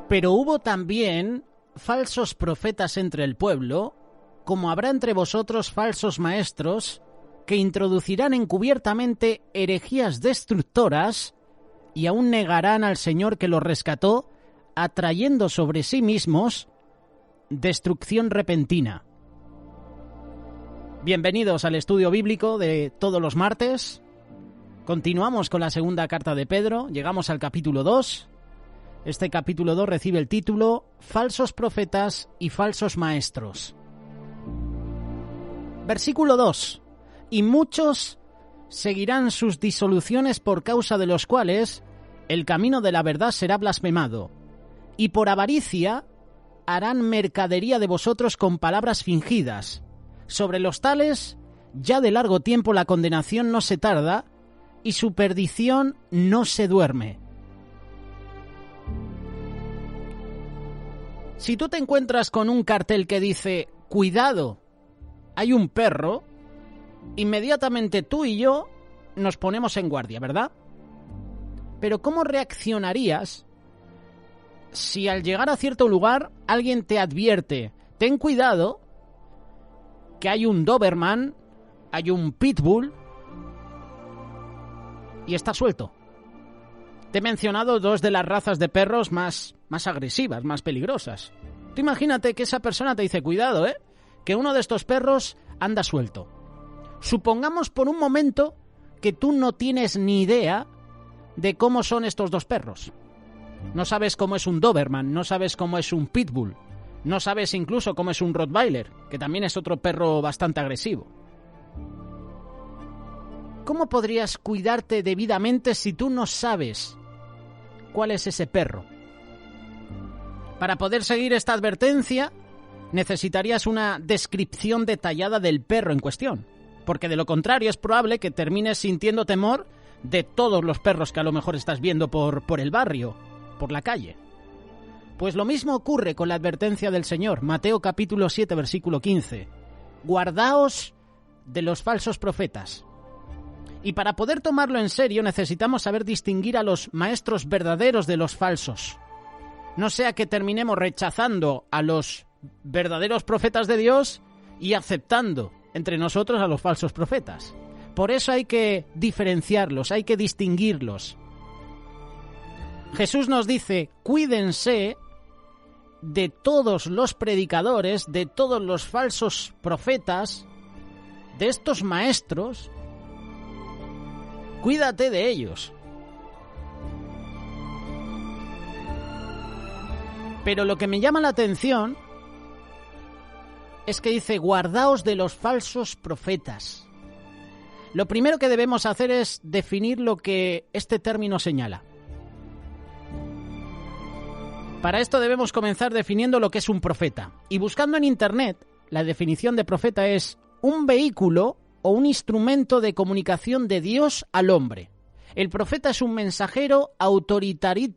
Pero hubo también falsos profetas entre el pueblo, como habrá entre vosotros falsos maestros, que introducirán encubiertamente herejías destructoras y aún negarán al Señor que los rescató, atrayendo sobre sí mismos destrucción repentina. Bienvenidos al estudio bíblico de todos los martes. Continuamos con la segunda carta de Pedro, llegamos al capítulo 2. Este capítulo 2 recibe el título Falsos profetas y falsos maestros. Versículo 2. Y muchos seguirán sus disoluciones, por causa de los cuales el camino de la verdad será blasfemado, y por avaricia harán mercadería de vosotros con palabras fingidas. Sobre los tales, ya de largo tiempo la condenación no se tarda, y su perdición no se duerme. Si tú te encuentras con un cartel que dice, cuidado, hay un perro, inmediatamente tú y yo nos ponemos en guardia, ¿verdad? Pero ¿cómo reaccionarías si al llegar a cierto lugar alguien te advierte, ten cuidado, que hay un Doberman, hay un Pitbull y está suelto? Te he mencionado dos de las razas de perros más agresivas, más peligrosas. Tú imagínate que esa persona te dice, cuidado, que uno de estos perros anda suelto. Supongamos por un momento que tú no tienes ni idea de cómo son estos dos perros. No sabes cómo es un Doberman, no sabes cómo es un Pitbull, no sabes incluso cómo es un Rottweiler, que también es otro perro bastante agresivo. ¿Cómo podrías cuidarte debidamente si tú no sabes cuál es ese perro? Para poder seguir esta advertencia, necesitarías una descripción detallada del perro en cuestión, porque de lo contrario es probable que termines sintiendo temor de todos los perros que a lo mejor estás viendo por el barrio, por la calle. Pues lo mismo ocurre con la advertencia del Señor, Mateo capítulo 7, versículo 15. Guardaos de los falsos profetas. Y para poder tomarlo en serio necesitamos saber distinguir a los maestros verdaderos de los falsos. No sea que terminemos rechazando a los verdaderos profetas de Dios y aceptando entre nosotros a los falsos profetas. Por eso hay que diferenciarlos, hay que distinguirlos. Jesús nos dice, cuídense de todos los predicadores, de todos los falsos profetas, de estos maestros. Cuídate de ellos. Pero lo que me llama la atención es que dice, guardaos de los falsos profetas. Lo primero que debemos hacer es definir lo que este término señala. Para esto debemos comenzar definiendo lo que es un profeta. Y buscando en Internet, la definición de profeta es un vehículo o un instrumento de comunicación de Dios al hombre. El profeta es un mensajero autoritativo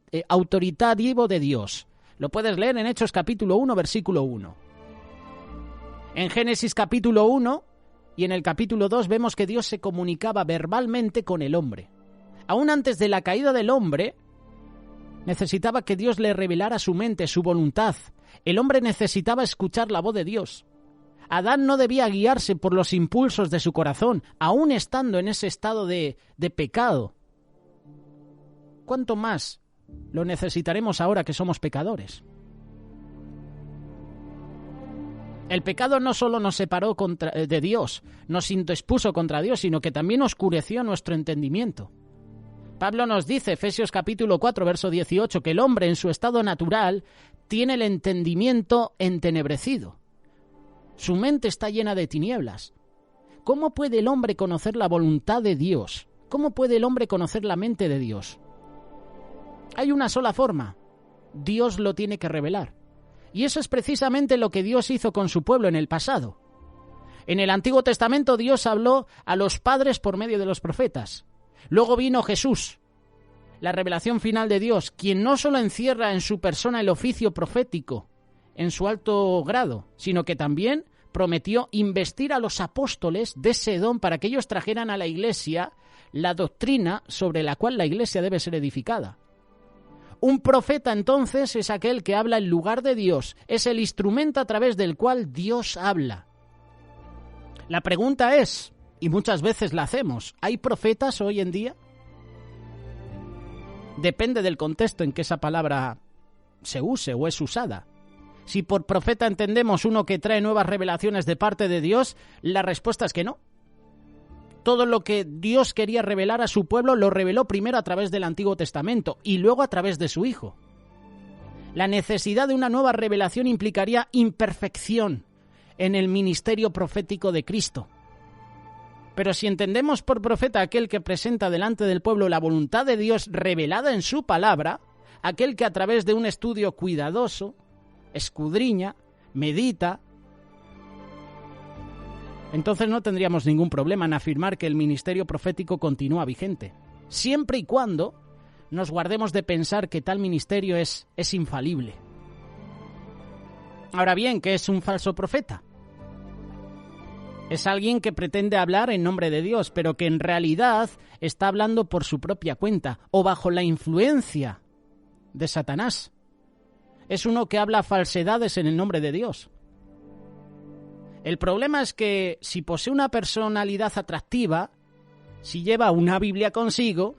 de Dios. Lo puedes leer en Hechos capítulo 1, versículo 1. En Génesis capítulo 1 y en el capítulo 2 vemos que Dios se comunicaba verbalmente con el hombre. Aún antes de la caída del hombre, necesitaba que Dios le revelara su mente, su voluntad. El hombre necesitaba escuchar la voz de Dios. Adán no debía guiarse por los impulsos de su corazón, aún estando en ese estado de pecado. ¿Cuánto más lo necesitaremos ahora que somos pecadores? El pecado no solo nos separó de Dios, nos indispuso contra Dios, sino que también oscureció nuestro entendimiento. Pablo nos dice, Efesios capítulo 4, verso 18, que el hombre en su estado natural tiene el entendimiento entenebrecido. Su mente está llena de tinieblas. ¿Cómo puede el hombre conocer la voluntad de Dios? ¿Cómo puede el hombre conocer la mente de Dios? Hay una sola forma. Dios lo tiene que revelar. Y eso es precisamente lo que Dios hizo con su pueblo en el pasado. En el Antiguo Testamento Dios habló a los padres por medio de los profetas. Luego vino Jesús, la revelación final de Dios, quien no solo encierra en su persona el oficio profético en su alto grado, sino que también prometió investir a los apóstoles de ese don para que ellos trajeran a la Iglesia la doctrina sobre la cual la Iglesia debe ser edificada. Un profeta entonces es aquel que habla en lugar de Dios, es el instrumento a través del cual Dios habla. La pregunta es, y muchas veces la hacemos, ¿hay profetas hoy en día? Depende del contexto en que esa palabra se use o es usada. Si por profeta entendemos uno que trae nuevas revelaciones de parte de Dios, la respuesta es que no. Todo lo que Dios quería revelar a su pueblo lo reveló primero a través del Antiguo Testamento y luego a través de su Hijo. La necesidad de una nueva revelación implicaría imperfección en el ministerio profético de Cristo. Pero si entendemos por profeta aquel que presenta delante del pueblo la voluntad de Dios revelada en su palabra, aquel que a través de un estudio cuidadoso escudriña, medita, entonces no tendríamos ningún problema en afirmar que el ministerio profético continúa vigente, siempre y cuando nos guardemos de pensar que tal ministerio es infalible. Ahora bien, ¿qué es un falso profeta? Es alguien que pretende hablar en nombre de Dios, pero que en realidad está hablando por su propia cuenta o bajo la influencia de Satanás. Es uno que habla falsedades en el nombre de Dios. El problema es que si posee una personalidad atractiva, si lleva una Biblia consigo,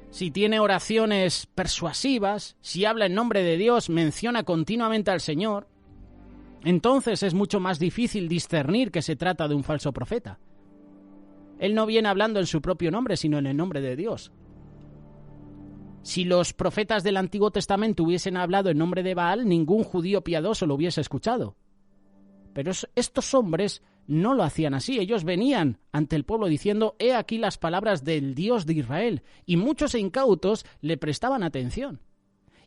si tiene oraciones persuasivas, si habla en nombre de Dios, menciona continuamente al Señor, entonces es mucho más difícil discernir que se trata de un falso profeta. Él no viene hablando en su propio nombre, sino en el nombre de Dios. Si los profetas del Antiguo Testamento hubiesen hablado en nombre de Baal, ningún judío piadoso lo hubiese escuchado. Pero estos hombres no lo hacían así. Ellos venían ante el pueblo diciendo, he aquí las palabras del Dios de Israel. Y muchos incautos le prestaban atención.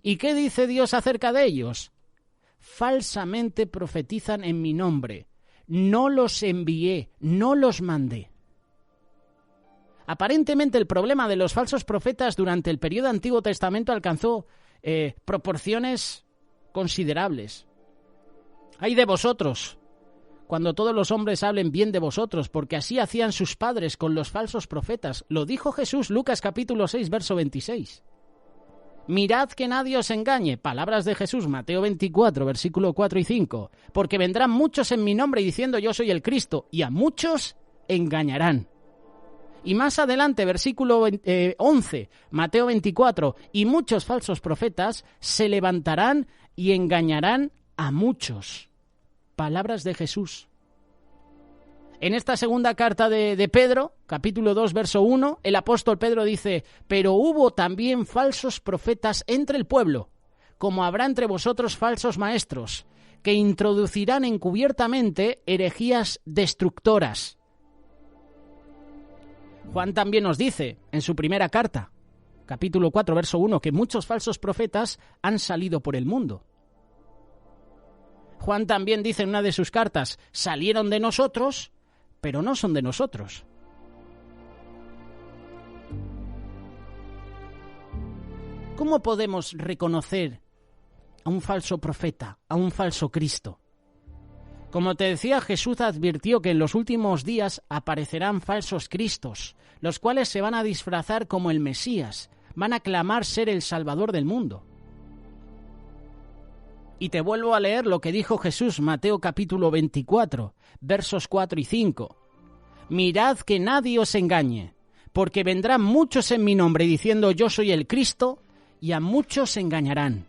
¿Y qué dice Dios acerca de ellos? Falsamente profetizan en mi nombre. No los envié, no los mandé. Aparentemente el problema de los falsos profetas durante el periodo Antiguo Testamento alcanzó proporciones considerables. ¡Ay de vosotros! Cuando todos los hombres hablen bien de vosotros, porque así hacían sus padres con los falsos profetas. Lo dijo Jesús, Lucas capítulo 6, verso 26. Mirad que nadie os engañe. Palabras de Jesús, Mateo 24, versículo 4 y 5. Porque vendrán muchos en mi nombre diciendo yo soy el Cristo, y a muchos engañarán. Y más adelante, versículo 11, Mateo 24, y muchos falsos profetas se levantarán y engañarán a muchos. Palabras de Jesús. En esta segunda carta de Pedro, capítulo 2, verso 1, el apóstol Pedro dice, pero hubo también falsos profetas entre el pueblo, como habrá entre vosotros falsos maestros, que introducirán encubiertamente herejías destructoras. Juan también nos dice, en su primera carta, capítulo 4, verso 1, que muchos falsos profetas han salido por el mundo. Juan también dice en una de sus cartas, salieron de nosotros, pero no son de nosotros. ¿Cómo podemos reconocer a un falso profeta, a un falso Cristo? Como te decía, Jesús advirtió que en los últimos días aparecerán falsos cristos, los cuales se van a disfrazar como el Mesías, van a clamar ser el Salvador del mundo. Y te vuelvo a leer lo que dijo Jesús, Mateo capítulo 24, versos 4 y 5. Mirad que nadie os engañe, porque vendrán muchos en mi nombre diciendo yo soy el Cristo, y a muchos engañarán.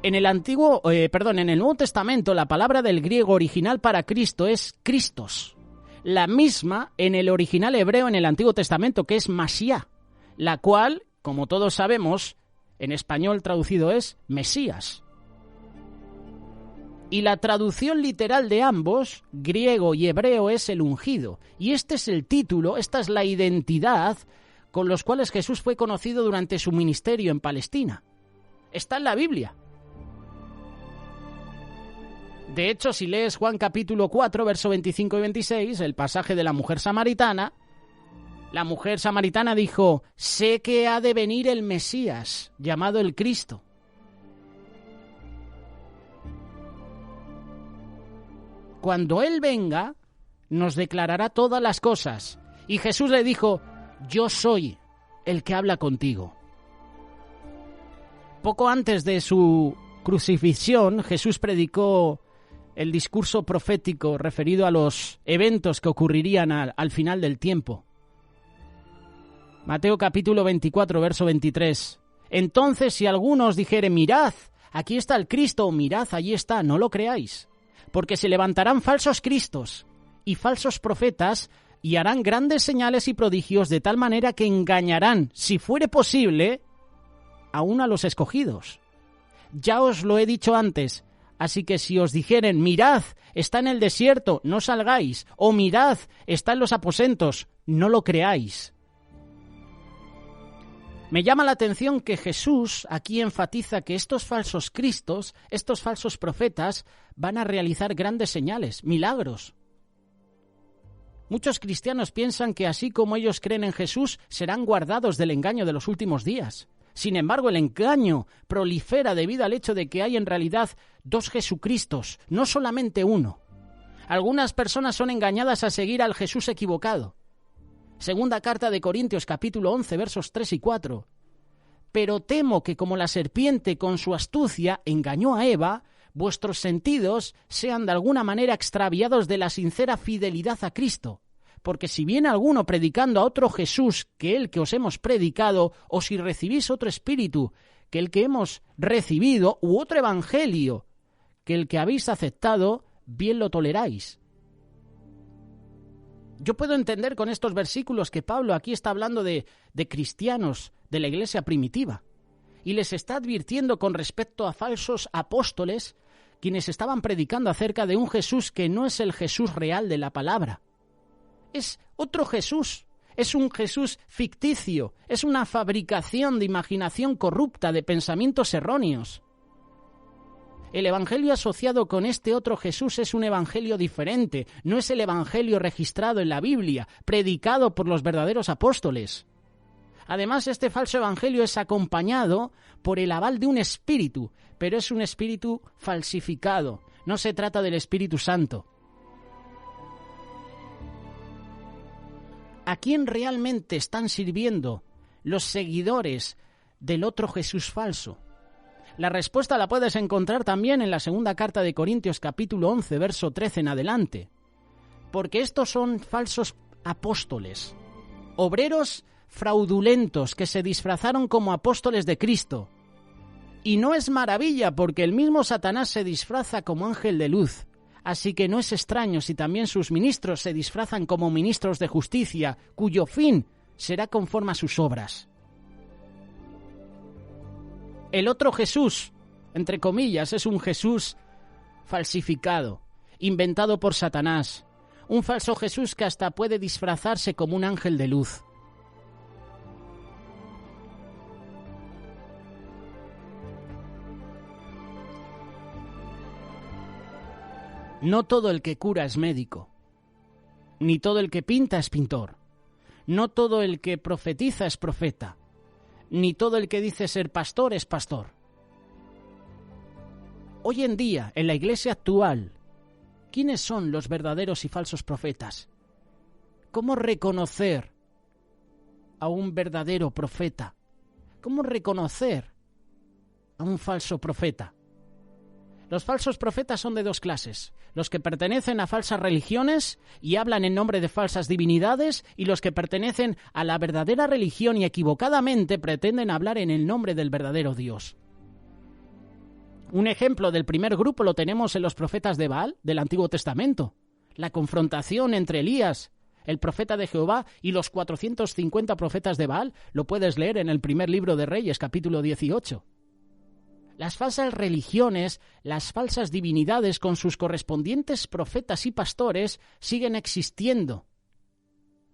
En el Nuevo Testamento, la palabra del griego original para Cristo es Christos. La misma en el original hebreo en el Antiguo Testamento, que es Mashiach, la cual, como todos sabemos, en español traducido es Mesías. Y la traducción literal de ambos, griego y hebreo, es el ungido. Y este es el título, esta es la identidad con los cuales Jesús fue conocido durante su ministerio en Palestina. Está en la Biblia. De hecho, si lees Juan capítulo 4, verso 25 y 26, el pasaje de la mujer samaritana dijo, sé que ha de venir el Mesías, llamado el Cristo. Cuando Él venga, nos declarará todas las cosas. Y Jesús le dijo, yo soy el que habla contigo. Poco antes de su crucifixión, Jesús predicó el discurso profético referido a los eventos que ocurrirían al final del tiempo. Mateo capítulo 24, verso 23. Entonces, si alguno os dijere, mirad, aquí está el Cristo, o mirad, allí está, no lo creáis, porque se levantarán falsos cristos y falsos profetas y harán grandes señales y prodigios de tal manera que engañarán, si fuere posible, aún a los escogidos. Ya os lo he dicho antes, así que si os dijeren, mirad, está en el desierto, no salgáis, o mirad, está en los aposentos, no lo creáis. Me llama la atención que Jesús aquí enfatiza que estos falsos cristos, estos falsos profetas, van a realizar grandes señales, milagros. Muchos cristianos piensan que así como ellos creen en Jesús, serán guardados del engaño de los últimos días. Sin embargo, el engaño prolifera debido al hecho de que hay en realidad dos Jesucristos, no solamente uno. Algunas personas son engañadas a seguir al Jesús equivocado. Segunda carta de Corintios, capítulo 11, versos 3 y 4. Pero temo que como la serpiente con su astucia engañó a Eva, vuestros sentidos sean de alguna manera extraviados de la sincera fidelidad a Cristo. Porque si viene alguno predicando a otro Jesús que el que os hemos predicado, o si recibís otro espíritu que el que hemos recibido, u otro evangelio que el que habéis aceptado, bien lo toleráis. Yo puedo entender con estos versículos que Pablo aquí está hablando de cristianos de la iglesia primitiva y les está advirtiendo con respecto a falsos apóstoles quienes estaban predicando acerca de un Jesús que no es el Jesús real de la palabra. Es otro Jesús, es un Jesús ficticio, es una fabricación de imaginación corrupta, de pensamientos erróneos. El evangelio asociado con este otro Jesús es un evangelio diferente, no es el evangelio registrado en la Biblia, predicado por los verdaderos apóstoles. Además, este falso evangelio es acompañado por el aval de un espíritu, pero es un espíritu falsificado, no se trata del Espíritu Santo. ¿A quién realmente están sirviendo los seguidores del otro Jesús falso? La respuesta la puedes encontrar también en la segunda carta de Corintios capítulo 11, verso 13 en adelante. Porque estos son falsos apóstoles, obreros fraudulentos que se disfrazaron como apóstoles de Cristo. Y no es maravilla porque el mismo Satanás se disfraza como ángel de luz. Así que no es extraño si también sus ministros se disfrazan como ministros de justicia, cuyo fin será conforme a sus obras. El otro Jesús, entre comillas, es un Jesús falsificado, inventado por Satanás, un falso Jesús que hasta puede disfrazarse como un ángel de luz. No todo el que cura es médico, ni todo el que pinta es pintor, no todo el que profetiza es profeta, ni todo el que dice ser pastor es pastor. Hoy en día, en la iglesia actual, ¿quiénes son los verdaderos y falsos profetas? ¿Cómo reconocer a un verdadero profeta? ¿Cómo reconocer a un falso profeta? Los falsos profetas son de dos clases, los que pertenecen a falsas religiones y hablan en nombre de falsas divinidades, y los que pertenecen a la verdadera religión y equivocadamente pretenden hablar en el nombre del verdadero Dios. Un ejemplo del primer grupo lo tenemos en los profetas de Baal del Antiguo Testamento. La confrontación entre Elías, el profeta de Jehová, y los 450 profetas de Baal lo puedes leer en el primer libro de Reyes, capítulo 18. Las falsas religiones, las falsas divinidades con sus correspondientes profetas y pastores siguen existiendo.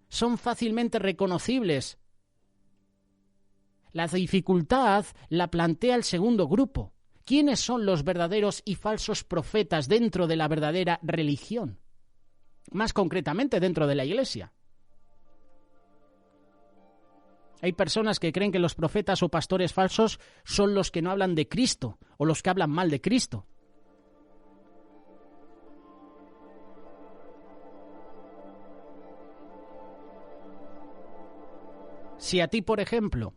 Son fácilmente reconocibles. La dificultad la plantea el segundo grupo. ¿Quiénes son los verdaderos y falsos profetas dentro de la verdadera religión? Más concretamente, dentro de la Iglesia. Hay personas que creen que los profetas o pastores falsos son los que no hablan de Cristo o los que hablan mal de Cristo. Si a ti, por ejemplo,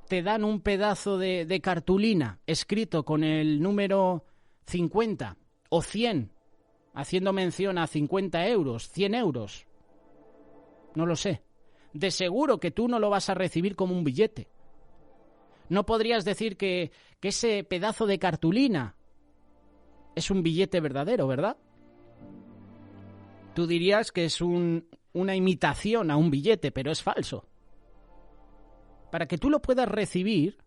te dan un pedazo de cartulina escrito con el número 50 o 100, haciendo mención a 50 euros, 100 euros, no lo sé, de seguro que tú no lo vas a recibir como un billete. No podrías decir que ese pedazo de cartulina es un billete verdadero, ¿verdad? Tú dirías que es una imitación a un billete, pero es falso. Para que tú lo puedas recibir,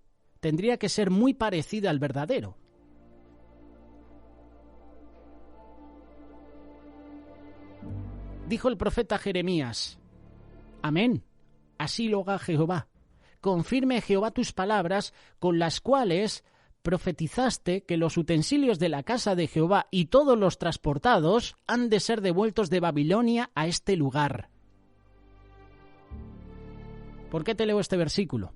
tendría que ser muy parecida al verdadero. Dijo el profeta Jeremías: Amén, así lo haga Jehová. Confirme Jehová tus palabras, con las cuales profetizaste que los utensilios de la casa de Jehová y todos los transportados han de ser devueltos de Babilonia a este lugar. ¿Por qué te leo este versículo?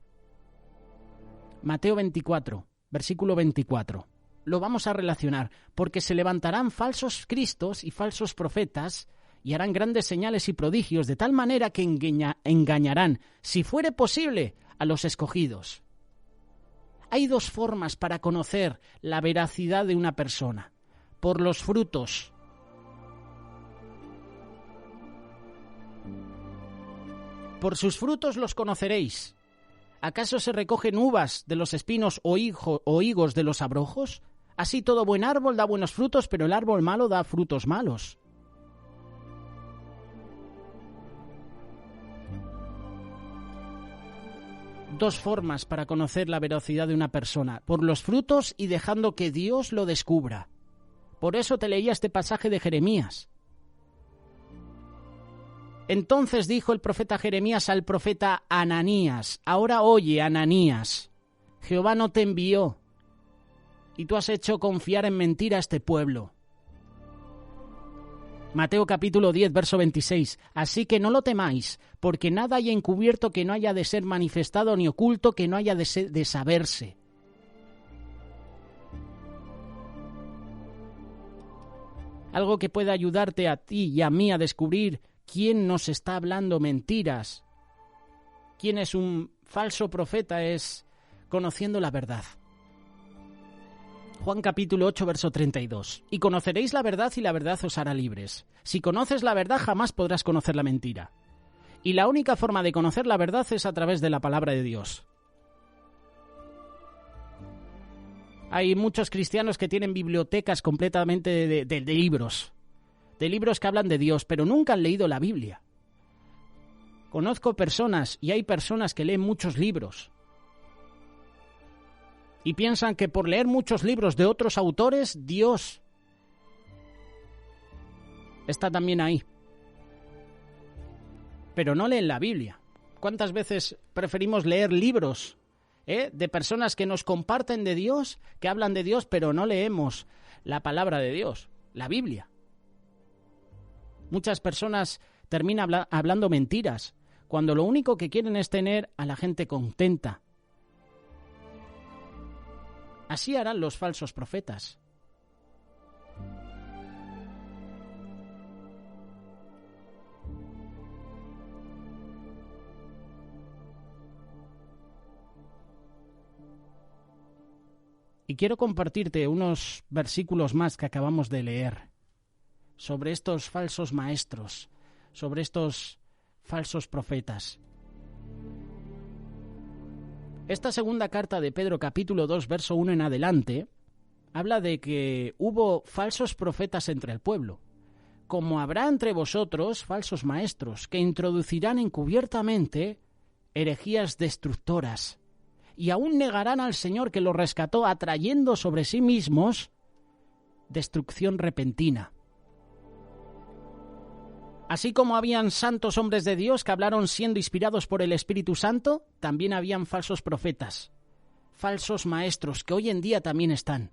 Mateo 24, versículo 24. Lo vamos a relacionar, porque se levantarán falsos cristos y falsos profetas y harán grandes señales y prodigios, de tal manera que engañarán, si fuere posible, a los escogidos. Hay dos formas para conocer la veracidad de una persona: por los frutos. Por sus frutos los conoceréis. ¿Acaso se recogen uvas de los espinos o higos de los abrojos? Así todo buen árbol da buenos frutos, pero el árbol malo da frutos malos. Dos formas para conocer la veracidad de una persona: por los frutos y dejando que Dios lo descubra. Por eso te leía este pasaje de Jeremías. Entonces dijo el profeta Jeremías al profeta Ananías: Ahora oye, Ananías, Jehová no te envió, y tú has hecho confiar en mentira a este pueblo. Mateo capítulo 10, verso 26. Así que no lo temáis, porque nada haya encubierto que no haya de ser manifestado, ni oculto que no haya de saberse. Algo que pueda ayudarte a ti y a mí a descubrir quién nos está hablando mentiras, quién es un falso profeta, es conociendo la verdad. Juan capítulo 8, verso 32. Y conoceréis la verdad y la verdad os hará libres. Si conoces la verdad, jamás podrás conocer la mentira. Y la única forma de conocer la verdad es a través de la palabra de Dios. Hay muchos cristianos que tienen bibliotecas completamente de libros que hablan de Dios, pero nunca han leído la Biblia. Conozco personas, y hay personas que leen muchos libros, y piensan que por leer muchos libros de otros autores, Dios está también ahí. Pero no leen la Biblia. ¿Cuántas veces preferimos leer libros de personas que nos comparten de Dios, que hablan de Dios, pero no leemos la palabra de Dios, la Biblia? Muchas personas terminan hablando mentiras, cuando lo único que quieren es tener a la gente contenta. Así harán los falsos profetas. Y quiero compartirte unos versículos más que acabamos de leer sobre estos falsos maestros, sobre estos falsos profetas. Esta segunda carta de Pedro, capítulo 2, verso 1 en adelante, habla de que hubo falsos profetas entre el pueblo, como habrá entre vosotros falsos maestros, que introducirán encubiertamente herejías destructoras, y aún negarán al Señor que los rescató, atrayendo sobre sí mismos destrucción repentina. Así como habían santos hombres de Dios que hablaron siendo inspirados por el Espíritu Santo, también habían falsos profetas, falsos maestros, que hoy en día también están.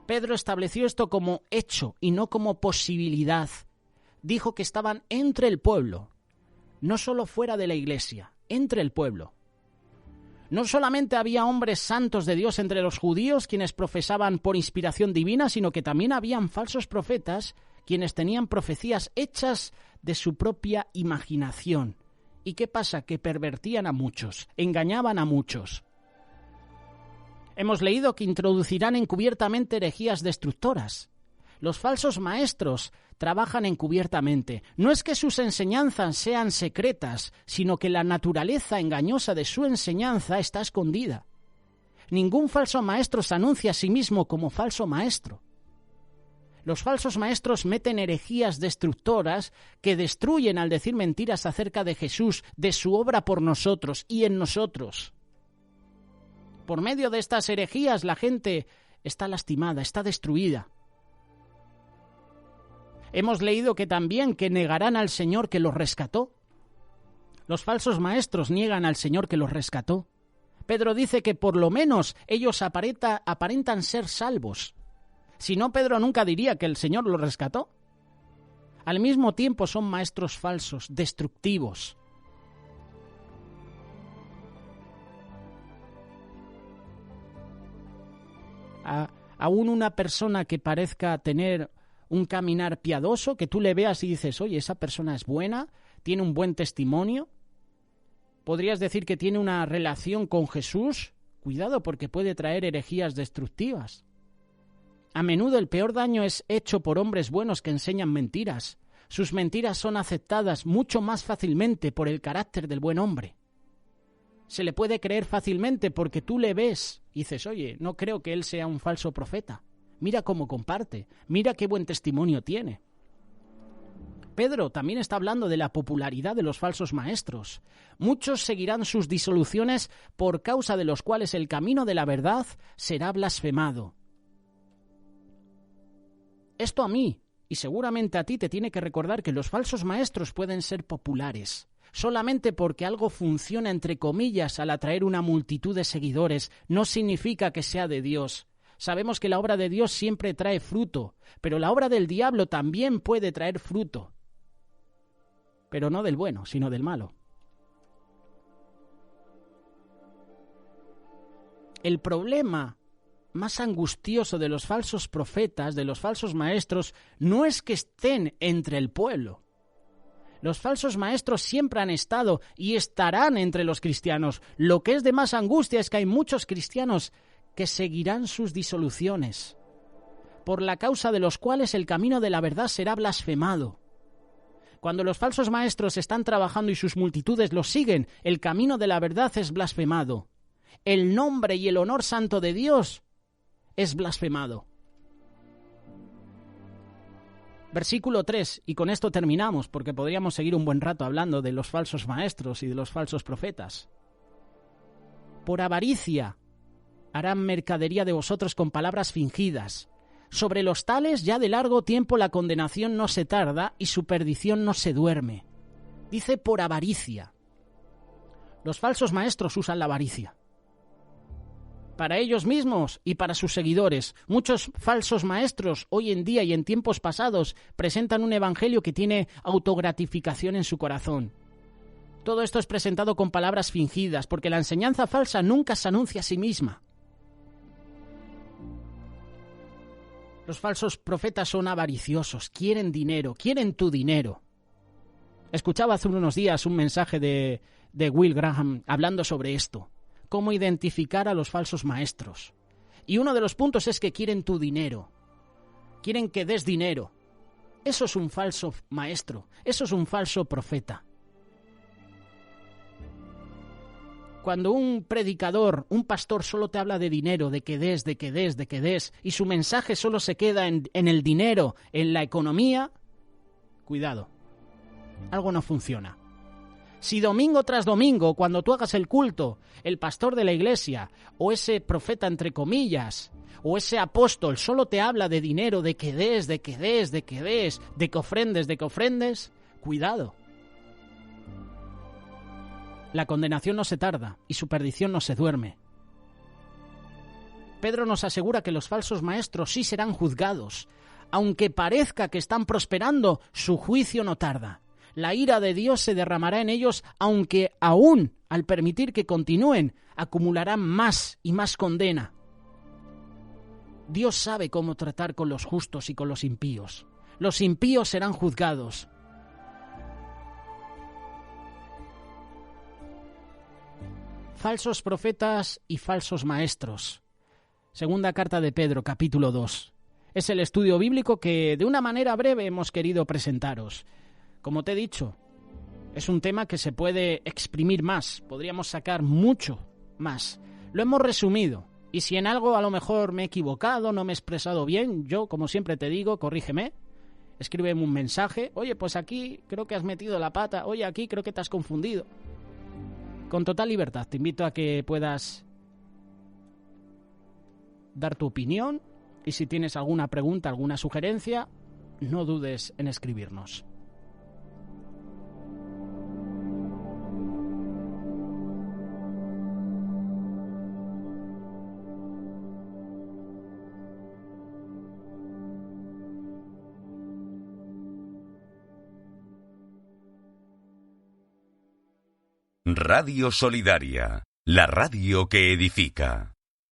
Pedro estableció esto como hecho y no como posibilidad. Dijo que estaban entre el pueblo, no solo fuera de la iglesia, entre el pueblo. No solamente había hombres santos de Dios entre los judíos quienes profesaban por inspiración divina, sino que también habían falsos profetas quienes tenían profecías hechas de su propia imaginación ¿Y qué pasa? Que pervertían a muchos, engañaban a muchos. Hemos leído que introducirán encubiertamente herejías destructoras. Los falsos maestros trabajan encubiertamente. No es que sus enseñanzas sean secretas, sino que la naturaleza engañosa de su enseñanza está escondida. Ningún falso maestro se anuncia a sí mismo como falso maestro. Los falsos maestros meten herejías destructoras que destruyen al decir mentiras acerca de Jesús, de su obra por nosotros y en nosotros. Por medio de estas herejías la gente está lastimada, está destruida. Hemos leído que también que negarán al Señor que los rescató. Los falsos maestros niegan al Señor que los rescató. Pedro dice que por lo menos ellos aparentan ser salvos. Si no, Pedro nunca diría que el Señor los rescató. Al mismo tiempo son maestros falsos, destructivos. Aún una persona que parezca tener un caminar piadoso, que tú le veas y dices, oye, esa persona es buena, tiene un buen testimonio, podrías decir que tiene una relación con Jesús. Cuidado, porque puede traer herejías destructivas. A menudo el peor daño es hecho por hombres buenos que enseñan mentiras. Sus mentiras son aceptadas mucho más fácilmente por el carácter del buen hombre. Se le puede creer fácilmente porque tú le ves y dices, oye, no creo que él sea un falso profeta. Mira cómo comparte, mira qué buen testimonio tiene. Pedro también está hablando de la popularidad de los falsos maestros. Muchos seguirán sus disoluciones por causa de los cuales el camino de la verdad será blasfemado. Esto a mí, y seguramente a ti, te tiene que recordar que los falsos maestros pueden ser populares. Solamente porque algo funciona entre comillas al atraer una multitud de seguidores no significa que sea de Dios. Sabemos que la obra de Dios siempre trae fruto, pero la obra del diablo también puede traer fruto. Pero no del bueno, sino del malo. El problema más angustioso de los falsos profetas, de los falsos maestros, no es que estén entre el pueblo. Los falsos maestros siempre han estado y estarán entre los cristianos. Lo que es de más angustia es que hay muchos cristianos que seguirán sus disoluciones, por la causa de los cuales el camino de la verdad será blasfemado. Cuando los falsos maestros están trabajando y sus multitudes los siguen, el camino de la verdad es blasfemado. El nombre y el honor santo de Dios es blasfemado. Versículo 3, y con esto terminamos, porque podríamos seguir un buen rato hablando de los falsos maestros y de los falsos profetas. Por avaricia harán mercadería de vosotros con palabras fingidas. Sobre los tales ya de largo tiempo la condenación no se tarda y su perdición no se duerme. Dice por avaricia. Los falsos maestros usan la avaricia para ellos mismos y para sus seguidores. Muchos falsos maestros hoy en día y en tiempos pasados presentan un evangelio que tiene autogratificación en su corazón. Todo esto es presentado con palabras fingidas, porque la enseñanza falsa nunca se anuncia a sí misma. Los falsos profetas son avariciosos, quieren dinero, quieren tu dinero. Escuchaba hace unos días un mensaje de Will Graham hablando sobre esto, cómo identificar a los falsos maestros. Y uno de los puntos es que quieren tu dinero, quieren que des dinero. Eso es un falso maestro, eso es un falso profeta. Cuando un predicador, un pastor solo te habla de dinero, de que des, y su mensaje solo se queda en el dinero, en la economía, cuidado, algo no funciona. Si domingo tras domingo, cuando tú hagas el culto, el pastor de la iglesia, o ese profeta entre comillas, o ese apóstol solo te habla de dinero, de que des, de que ofrendes, cuidado. La condenación no se tarda y su perdición no se duerme. Pedro nos asegura que los falsos maestros sí serán juzgados. Aunque parezca que están prosperando, su juicio no tarda. La ira de Dios se derramará en ellos, aunque aún, al permitir que continúen, acumularán más y más condena. Dios sabe cómo tratar con los justos y con los impíos. Los impíos serán juzgados. falsos profetas y falsos maestros. Segunda carta de Pedro, capítulo 2. Es el estudio bíblico que de una manera breve hemos querido presentaros. Como te he dicho, es un tema que se puede exprimir más, podríamos sacar mucho más. Lo hemos resumido, y si en algo a lo mejor me he equivocado, no me he expresado bien, yo, como siempre te digo, corrígeme, escríbeme un mensaje, oye, pues aquí creo que has metido la pata, oye, aquí creo que te has confundido. Con total libertad, te invito a que puedas dar tu opinión, y si tienes alguna pregunta, alguna sugerencia, no dudes en escribirnos. Radio Solidaria, la radio que edifica.